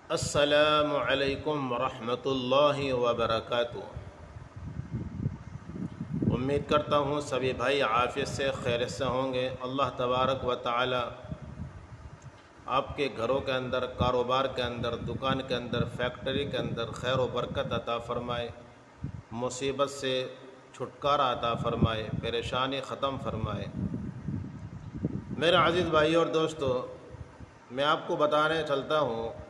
السلام علیکم ورحمۃ اللہ وبرکاتہ۔ امید کرتا ہوں سبھی بھائی عافیت سے خیریت سے ہوں گے۔ اللہ تبارک و تعالی آپ کے گھروں کے اندر، کاروبار کے اندر، دکان کے اندر، فیکٹری کے اندر خیر و برکت عطا فرمائے، مصیبت سے چھٹکارا عطا فرمائے، پریشانی ختم فرمائے۔ میرے عزیز بھائی اور دوستو، میں آپ کو بتانے چلتا ہوں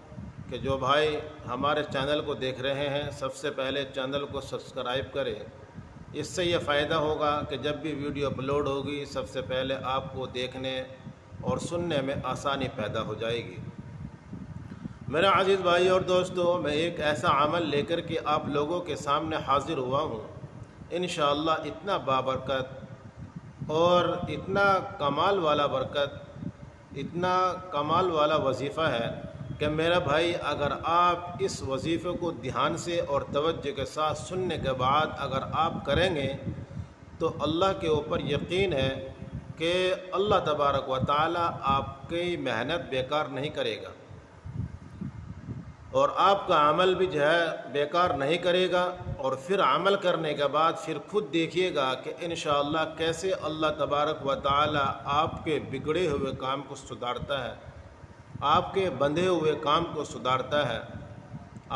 کہ جو بھائی ہمارے چینل کو دیکھ رہے ہیں، سب سے پہلے چینل کو سبسکرائب کریں۔ اس سے یہ فائدہ ہوگا کہ جب بھی ویڈیو اپلوڈ ہوگی، سب سے پہلے آپ کو دیکھنے اور سننے میں آسانی پیدا ہو جائے گی۔ میرے عزیز بھائی اور دوستو، میں ایک ایسا عمل لے کر کے آپ لوگوں کے سامنے حاضر ہوا ہوں۔ انشاءاللہ اتنا بابرکت اور اتنا کمال والا برکت، اتنا کمال والا وظیفہ ہے کہ میرا بھائی، اگر آپ اس وظیفے کو دھیان سے اور توجہ کے ساتھ سننے کے بعد اگر آپ کریں گے تو اللہ کے اوپر یقین ہے کہ اللہ تبارک و تعالی آپ کی محنت بیکار نہیں کرے گا، اور آپ کا عمل بھی جو ہے بیکار نہیں کرے گا۔ اور پھر عمل کرنے کے بعد پھر خود دیکھیے گا کہ انشاءاللہ کیسے اللہ تبارک و تعالی آپ کے بگڑے ہوئے کام کو سدھارتا ہے، آپ کے بندھے ہوئے کام کو سدھارتا ہے۔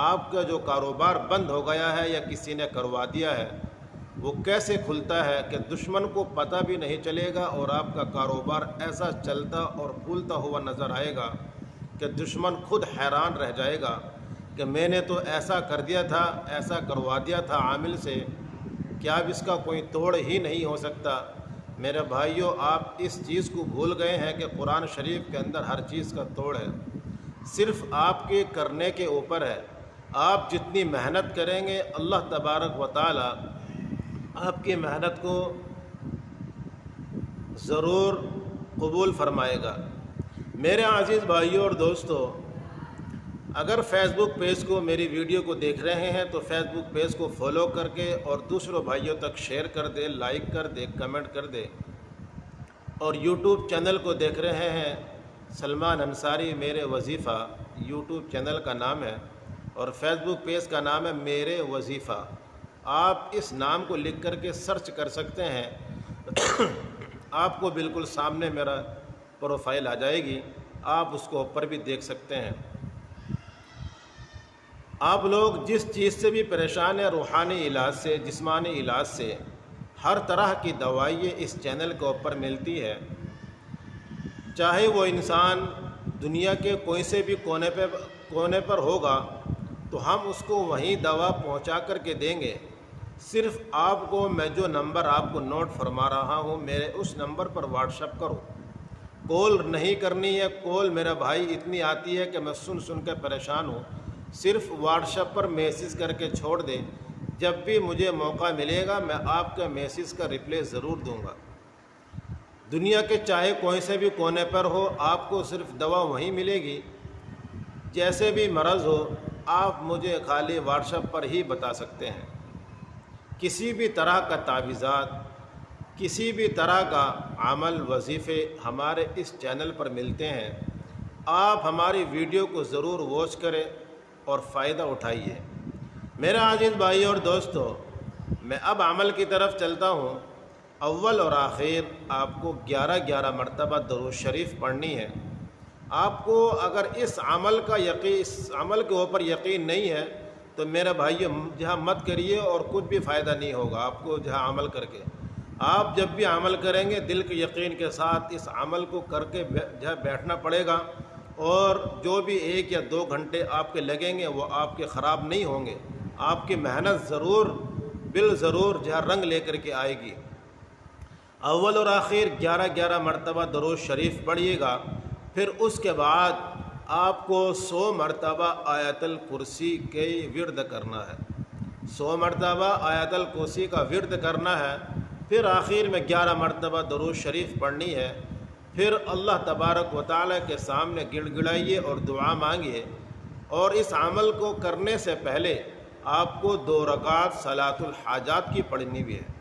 آپ کا جو کاروبار بند ہو گیا ہے یا کسی نے کروا دیا ہے، وہ کیسے کھلتا ہے کہ دشمن کو پتہ بھی نہیں چلے گا، اور آپ کا کاروبار ایسا چلتا اور پھولتا ہوا نظر آئے گا کہ دشمن خود حیران رہ جائے گا کہ میں نے تو ایسا کر دیا تھا، ایسا کروا دیا تھا عامل سے، کیا اب اس کا کوئی توڑ ہی نہیں ہو سکتا۔ میرے بھائیوں، آپ اس چیز کو بھول گئے ہیں کہ قرآن شریف کے اندر ہر چیز کا توڑ ہے، صرف آپ کے کرنے کے اوپر ہے۔ آپ جتنی محنت کریں گے، اللہ تبارک و تعالی آپ کی محنت کو ضرور قبول فرمائے گا۔ میرے عزیز بھائیوں اور دوستو، اگر فیس بک پیج کو، میری ویڈیو کو دیکھ رہے ہیں تو فیس بک پیج کو فالو کر کے اور دوسروں بھائیوں تک شیئر کر دے، لائک کر دے، کمنٹ کر دے۔ اور یوٹیوب چینل کو دیکھ رہے ہیں، سلمان انصاری میرے وظیفہ یوٹیوب چینل کا نام ہے، اور فیس بک پیج کا نام ہے میرے وظیفہ۔ آپ اس نام کو لکھ کر کے سرچ کر سکتے ہیں، آپ کو بالکل سامنے میرا پروفائل آ جائے گی، آپ اس کو اوپر بھی دیکھ سکتے ہیں۔ آپ لوگ جس چیز سے بھی پریشان ہیں، روحانی علاج سے، جسمانی علاج سے، ہر طرح کی دوائیں اس چینل کے اوپر ملتی ہے۔ چاہے وہ انسان دنیا کے کوئی سے بھی کونے پر ہوگا تو ہم اس کو وہیں دوا پہنچا کر کے دیں گے۔ صرف آپ کو میں جو نمبر آپ کو نوٹ فرما رہا ہوں، میرے اس نمبر پر واٹس ایپ کرو۔ کال نہیں کرنی ہے، کال میرا بھائی اتنی آتی ہے کہ میں سن کے پریشان ہوں۔ صرف واٹس ایپ پر میسیج کر کے چھوڑ دیں، جب بھی مجھے موقع ملے گا میں آپ کا میسیج کا رپلائی ضرور دوں گا۔ دنیا کے چاہے کوئی سے بھی کونے پر ہو، آپ کو صرف دوا وہیں ملے گی۔ جیسے بھی مرض ہو، آپ مجھے خالی واٹس ایپ پر ہی بتا سکتے ہیں۔ کسی بھی طرح کا تعویذات، کسی بھی طرح کا عمل، وظیفے ہمارے اس چینل پر ملتے ہیں۔ آپ ہماری ویڈیو کو ضرور واچ کریں اور فائدہ اٹھائیے۔ میرے عزیز بھائی اور دوستو، میں اب عمل کی طرف چلتا ہوں۔ اول اور آخر آپ کو 11 مرتبہ درود شریف پڑھنی ہے۔ آپ کو اگر اس عمل کے اوپر یقین نہیں ہے تو میرے بھائی جہاں مت کریے، اور کچھ بھی فائدہ نہیں ہوگا آپ کو جہاں عمل کر کے۔ آپ جب بھی عمل کریں گے، دل کے یقین کے ساتھ اس عمل کو کر کے جہاں بیٹھنا پڑے گا، اور جو بھی 1 یا 2 گھنٹے آپ کے لگیں گے وہ آپ کے خراب نہیں ہوں گے۔ آپ کی محنت ضرور ضرور جہاں رنگ لے کر کے آئے گی۔ اول اور آخر 11 مرتبہ درود شریف پڑھیے گا۔ پھر اس کے بعد آپ کو 100 مرتبہ آیت الکرسی کے ورد کرنا ہے، 100 مرتبہ آیت الکرسی کا ورد کرنا ہے۔ پھر آخر میں 11 مرتبہ درود شریف پڑھنی ہے۔ پھر اللہ تبارک و تعالی کے سامنے گڑ گڑائیے اور دعا مانگیے۔ اور اس عمل کو کرنے سے پہلے آپ کو 2 رکعت صلاۃ الحاجات کی پڑھنی بھی ہے۔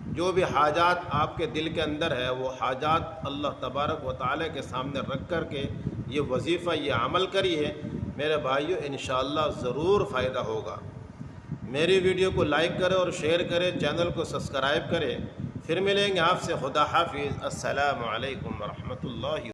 جو بھی حاجات آپ کے دل کے اندر ہے، وہ حاجات اللہ تبارک و تعالی کے سامنے رکھ کر کے یہ وظیفہ، یہ عمل کریے۔ میرے بھائیوں انشاءاللہ ضرور فائدہ ہوگا۔ میری ویڈیو کو لائک کریں اور شیئر کریں، چینل کو سبسکرائب کریں۔ پھر ملیں گے آپ سے، خدا حافظ، السلام علیکم ورحمۃ اللہ۔